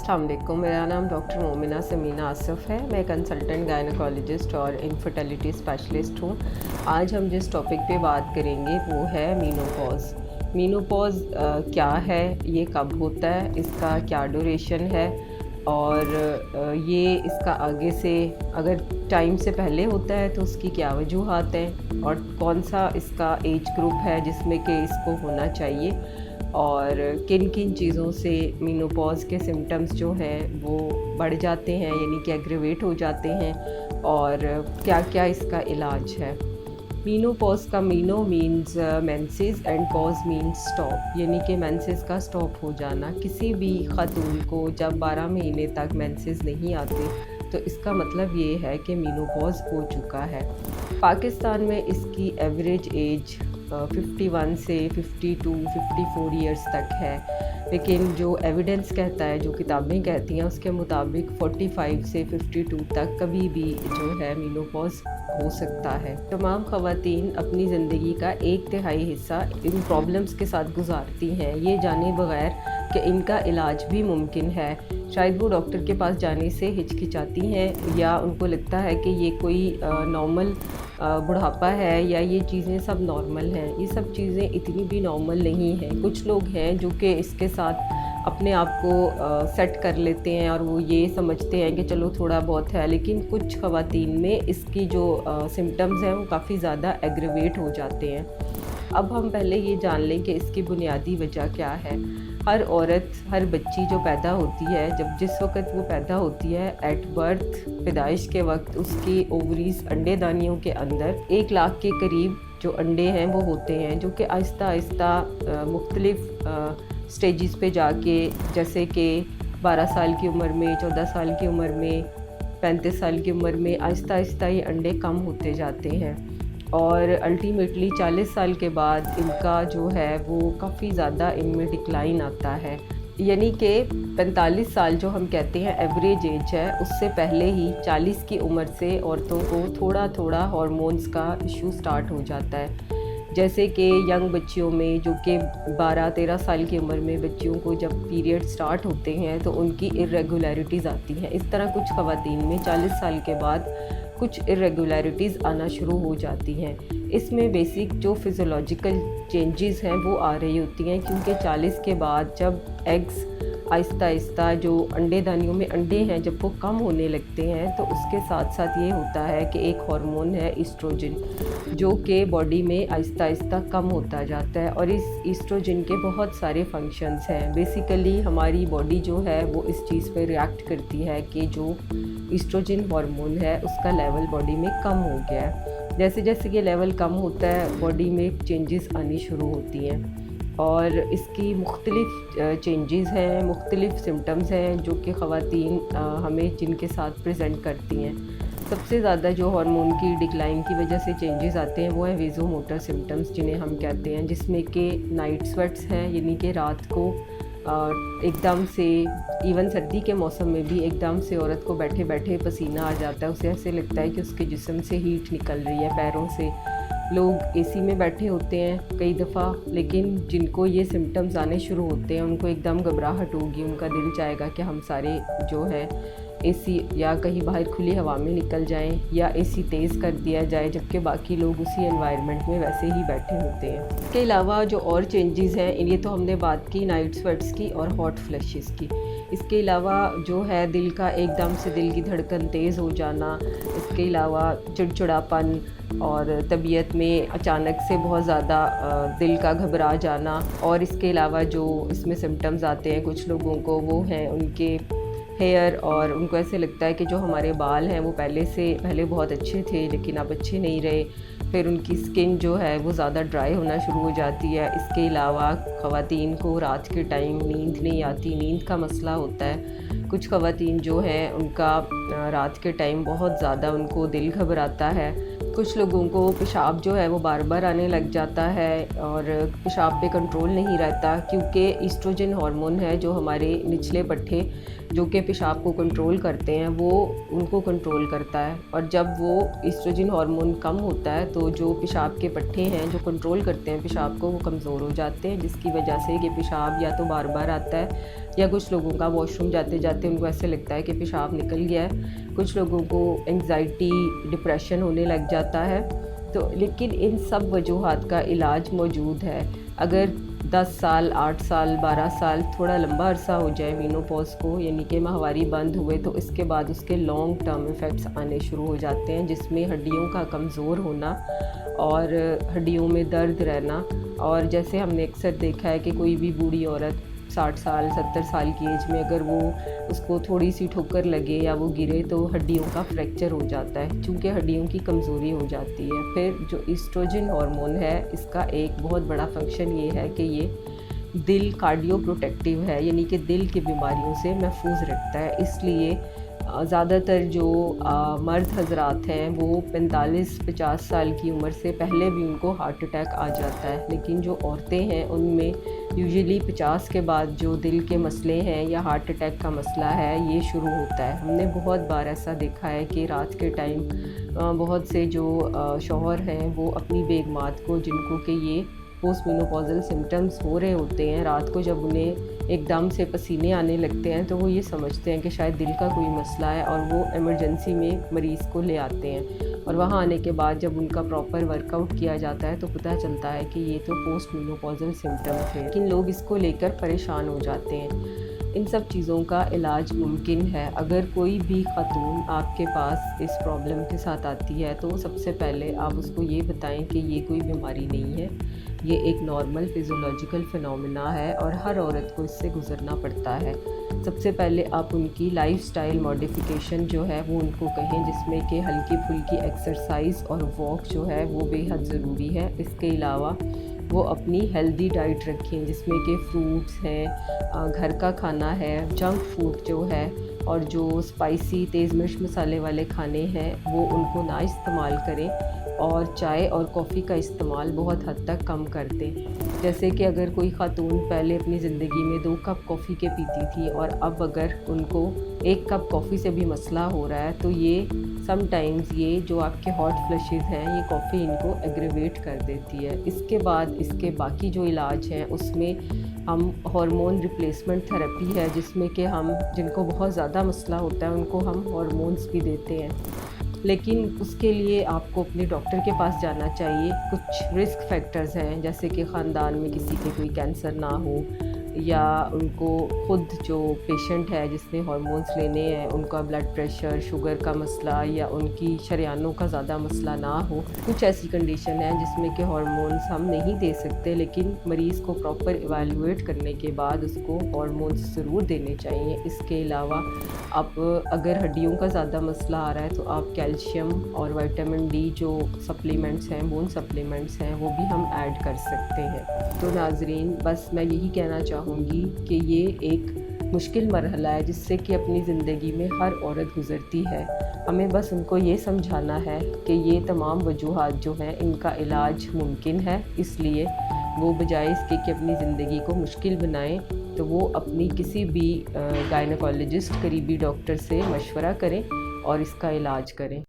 अस्सलाम वालेकुम। मेरा नाम डॉक्टर मोमिना समीना आसिफ है। मैं कंसल्टेंट गायनोकोलॉजिस्ट और इनफर्टिलिटी स्पेशलिस्ट हूँ। आज हम जिस टॉपिक पे बात करेंगे वो है मीनोपॉज़। मीनोपॉज़ क्या है, ये कब होता है, इसका क्या ड्यूरेशन है और ये इसका आगे से अगर टाइम से पहले होता है तो उसकी क्या वजूहात हैं और कौन सा इसका एज ग्रुप है जिसमें कि इसको होना चाहिए और किन किन चीज़ों से मीनोपॉज़ के सिम्टम्स जो हैं वो बढ़ जाते हैं, यानी कि एग्रेवेट हो जाते हैं, और क्या क्या इसका इलाज है। मीनोपॉज़ का meno means menses and pause means stop, यानी कि मेंसेस का स्टॉप हो जाना। किसी भी खातून को जब 12 महीने तक मेंसेस नहीं आते तो इसका मतलब ये है कि मीनोपॉज़ हो चुका है। पाकिस्तान में इसकी एवरेज एज 51 से 52-54 ईयर्स तक है, लेकिन जो एविडेंस कहता है, जो किताबें कहती हैं, उसके मुताबिक 45 से 52 तक कभी भी जो है मीनोपॉज़ हो सकता है। तमाम ख़वातीन अपनी ज़िंदगी का 1/3 हिस्सा इन प्रॉब्लम्स के साथ गुजारती हैं, ये जाने बगैर कि इनका इलाज भी मुमकिन है। शायद वो डॉक्टर के पास जाने से हिचकिचाती हैं या उनको लगता है कि ये कोई नॉर्मल बुढ़ापा है या ये चीज़ें सब नॉर्मल हैं। ये सब चीज़ें इतनी भी नॉर्मल नहीं हैं। कुछ लोग हैं जो कि इसके साथ अपने आप को सेट कर लेते हैं और वो ये समझते हैं कि चलो थोड़ा बहुत है, लेकिन कुछ ख़वातीन में इसकी जो सिम्टम्स हैं वो काफ़ी ज़्यादा एग्रेवेट हो जाते हैं। अब हम पहले ये जान लें कि इसकी बुनियादी वजह क्या है। हर औरत, हर बच्ची जो पैदा होती है, जब जिस वक्त वो पैदा होती है एट बर्थ, पैदाइश के वक्त, उसकी ओवरीज अंडे दानियों के अंदर 1 लाख के करीब जो अंडे हैं वो होते हैं, जो कि आहिस्ता आहिस्ता मुख्तलिफ स्टेजेस पे जाके, जैसे कि 12 साल की उम्र में, 14 साल की उम्र में, 35 साल की उम्र में आहिस्ता आहिस्ता ये अंडे कम होते जाते हैं और अल्टीमेटली 40 साल के बाद इनका जो है वो काफ़ी ज़्यादा इनमें डिक्लाइन आता है। यानी कि 45 साल जो हम कहते हैं एवरेज एज है, उससे पहले ही 40 की उम्र से औरतों को थोड़ा थोड़ा हार्मोन्स का इशू स्टार्ट हो जाता है। जैसे कि यंग बच्चियों में, जो कि 12-13 साल की उम्र में बच्चियों को जब पीरियड स्टार्ट होते हैं तो उनकी इरेगुलरिटीज़ आती हैं। इस तरह कुछ ख़वातीन में 40 साल के बाद कुछ इरेगुलरिटीज़ आना शुरू हो जाती हैं। इसमें बेसिक जो फिज़ियोलॉजिकल चेंजेस हैं वो आ रही होती हैं, क्योंकि 40 के बाद जब एग्स आहिस्ता आहिस्ता जो अंडे दानियों में अंडे हैं जब वो कम होने लगते हैं तो उसके साथ साथ ये होता है कि एक हार्मोन है ईस्ट्रोजन, जो कि बॉडी में आहिस्ता आहिस्ता कम होता जाता है। और इस ईस्ट्रोजन के बहुत सारे फंक्शंस हैं। बेसिकली हमारी बॉडी जो है वो इस चीज़ पे रिएक्ट करती है कि जो ईस्ट्रोजन हार्मोन है उसका लेवल बॉडी में कम हो गया है। जैसे जैसे ये लेवल कम होता है बॉडी में चेंजेस आनी शुरू होती हैं और इसकी मुख्तलिफ चेंजेस हैं, मुख्तलिफ सिम्टम्स हैं जो कि ख़वातीन हमें जिनके साथ प्रेजेंट करती हैं। सबसे ज़्यादा जो हार्मोन की डिक्लाइन की वजह से चेंजेस आते हैं वो है वेज़ोमोटर सिम्टम्स, जिन्हें हम कहते हैं, जिसमें कि नाइट स्वेट्स हैं, यानी कि रात को एकदम से, इवन सर्दी के मौसम में भी एकदम से औरत को बैठे बैठे पसीना आ जाता है। उसे ऐसे लगता है कि उसके जिस्म से हीट निकल रही है, पैरों से। लोग एसी में बैठे होते हैं कई दफ़ा, लेकिन जिनको ये सिम्टम्स आने शुरू होते हैं उनको एकदम घबराहट होगी, उनका दिल चाहेगा कि हम सारे जो है एसी या कहीं बाहर खुली हवा में निकल जाएं या एसी तेज़ कर दिया जाए, जबकि बाकी लोग उसी एनवायरनमेंट में वैसे ही बैठे होते हैं। इसके अलावा जो और चेंजेस हैं, ये तो हमने बात की नाइट स्वेट्स की और हॉट फ्लैशेस की। इसके अलावा जो है दिल का एकदम से दिल की धड़कन तेज़ हो जाना, इसके अलावा चिड़चिड़ापन और तबीयत में अचानक से बहुत ज़्यादा दिल का घबरा जाना, और इसके अलावा जो इसमें सिम्टम्स आते हैं कुछ लोगों को, वो हैं उनके हेयर, और उनको ऐसे लगता है कि जो हमारे बाल हैं वो पहले बहुत अच्छे थे लेकिन अब अच्छे नहीं रहे। फिर उनकी स्किन जो है वो ज़्यादा ड्राई होना शुरू हो जाती है। इसके अलावा ख़वातीन को रात के टाइम नींद नहीं आती, नींद का मसला होता है। कुछ ख़वातीन जो हैं उनका रात के टाइम बहुत ज़्यादा उनको दिल घबराता है। कुछ लोगों को पेशाब जो है वो बार बार आने लग जाता है और पेशाब पे कंट्रोल नहीं रहता, क्योंकि ईस्ट्रोजन हार्मोन है जो हमारे निचले पट्टे جو کہ پیشاب کو کنٹرول کرتے ہیں وہ ان کو کنٹرول کرتا ہے، اور جب وہ ایسٹروجن ہارمون کم ہوتا ہے تو جو پیشاب کے پٹھے ہیں جو کنٹرول کرتے ہیں پیشاب کو وہ کمزور ہو جاتے ہیں، جس کی وجہ سے کہ پیشاب یا تو بار بار آتا ہے یا کچھ لوگوں کا واش روم جاتے جاتے ان کو ایسے لگتا ہے کہ پیشاب نکل گیا ہے، کچھ لوگوں کو انگزائٹی ڈپریشن ہونے لگ جاتا ہے۔ تو لیکن ان سب وجوہات کا علاج موجود ہے۔ اگر 10 سال 8 سال 12 سال تھوڑا لمبا عرصہ ہو جائے مینوپوز کو، یعنی کہ ماہواری بند ہوئے، تو اس کے بعد اس کے لانگ ٹرم ایفیکٹس آنے شروع ہو جاتے ہیں، جس میں ہڈیوں کا کمزور ہونا اور ہڈیوں میں درد رہنا، اور جیسے ہم نے اکثر دیکھا ہے کہ کوئی بھی بوڑھی عورت 60 سال 70 سال کی ایج میں اگر وہ اس کو تھوڑی سی ٹھوکر لگے یا وہ گرے تو ہڈیوں کا فریکچر ہو جاتا ہے، چونکہ ہڈیوں کی کمزوری ہو جاتی ہے۔ پھر جو ایسٹروجن ہارمون ہے اس کا ایک بہت بڑا فنکشن یہ ہے کہ یہ دل کارڈیو پروٹیکٹیو ہے، یعنی کہ دل کی بیماریوں سے محفوظ رکھتا ہے۔ اس لیے زیادہ تر جو مرد حضرات ہیں وہ 45-50 سال کی عمر سے پہلے بھی ان کو ہارٹ اٹیک آ جاتا ہے، لیکن جو عورتیں ہیں ان میں یوزلی 50 کے بعد جو دل کے مسئلے ہیں یا ہارٹ اٹیک کا مسئلہ ہے یہ شروع ہوتا ہے۔ ہم نے بہت بار ایسا دیکھا ہے کہ رات کے ٹائم بہت سے جو شوہر ہیں وہ اپنی بیگمات کو، جن کو کہ یہ پوسٹ مینوپوزل سمٹمز ہو رہے ہوتے ہیں، رات کو جب انہیں ایک دم سے پسینے آنے لگتے ہیں تو وہ یہ سمجھتے ہیں کہ شاید دل کا کوئی مسئلہ ہے، اور وہ ایمرجنسی میں مریض کو لے آتے ہیں، اور وہاں آنے کے بعد جب ان کا پراپر ورک آؤٹ کیا جاتا ہے تو پتہ چلتا ہے کہ یہ تو پوسٹ مینوپوزل سمٹم تھے، لیکن لوگ اس کو لے کر پریشان ہو جاتے ہیں۔ ان سب چیزوں کا علاج ممکن ہے۔ اگر کوئی بھی خاتون آپ کے پاس اس پرابلم کے ساتھ آتی ہے تو سب سے پہلے آپ اس کو یہ بتائیں کہ یہ کوئی بیماری نہیں ہے، یہ ایک نارمل فزیولوجیکل فینومینا ہے اور ہر عورت کو اس سے گزرنا پڑتا ہے۔ سب سے پہلے آپ ان کی لائف سٹائل ماڈیفیکیشن جو ہے وہ ان کو کہیں، جس میں کہ ہلکی پھلکی ایکسرسائز اور واک جو ہے وہ بے حد ضروری ہے۔ اس کے علاوہ وہ اپنی ہیلدی ڈائٹ رکھیں، جس میں کہ فروٹس ہیں، گھر کا کھانا ہے، جنک فوڈ جو ہے، اور جو اسپائسی تیز مرچ مسالے والے کھانے ہیں وہ ان کو نہ استعمال کریں، اور چائے اور کافی کا استعمال بہت حد تک کم کر دیں۔ جیسے کہ اگر کوئی خاتون پہلے اپنی زندگی میں 2 کپ کافی کے پیتی تھی اور اب اگر ان کو 1 کپ کافی سے بھی مسئلہ ہو رہا ہے تو یہ سم ٹائمز یہ جو آپ کے ہاٹ فلشز ہیں یہ کافی ان کو ایگریویٹ کر دیتی ہے۔ اس کے بعد اس کے باقی جو علاج ہیں اس میں ہم ہارمون ریپلیسمنٹ تھراپی ہے، جس میں کہ ہم جن کو بہت زیادہ مسئلہ ہوتا ہے ان کو ہم ہارمونز بھی دیتے ہیں، لیکن اس کے لیے آپ کو اپنے ڈاکٹر کے پاس جانا چاہیے۔ کچھ رسک فیکٹرز ہیں، جیسے کہ خاندان میں کسی کے کوئی کینسر نہ ہو، یا ان کو خود جو پیشنٹ ہے جس نے ہارمونز لینے ہیں ان کا بلڈ پریشر شوگر کا مسئلہ یا ان کی شریانوں کا زیادہ مسئلہ نہ ہو۔ کچھ ایسی کنڈیشن ہیں جس میں کہ ہارمونز ہم نہیں دے سکتے، لیکن مریض کو پراپر ایویلویٹ کرنے کے بعد اس کو ہارمونز ضرور دینے چاہیے۔ اس کے علاوہ آپ اگر ہڈیوں کا زیادہ مسئلہ آ رہا ہے تو آپ کیلشیم اور وٹامن ڈی جو سپلیمنٹس ہیں، بون سپلیمنٹس ہیں، وہ بھی ہم ایڈ کر سکتے ہیں۔ تو ناظرین، بس میں یہی کہنا چاہوں گی کہ یہ ایک مشکل مرحلہ ہے جس سے کہ اپنی زندگی میں ہر عورت گزرتی ہے۔ ہمیں بس ان کو یہ سمجھانا ہے کہ یہ تمام وجوہات جو ہیں ان کا علاج ممکن ہے، اس لیے وہ بجائے اس کے کہ اپنی زندگی کو مشکل بنائیں تو وہ اپنی کسی بھی گائنیکالوجسٹ قریبی ڈاکٹر سے مشورہ کریں اور اس کا علاج کریں۔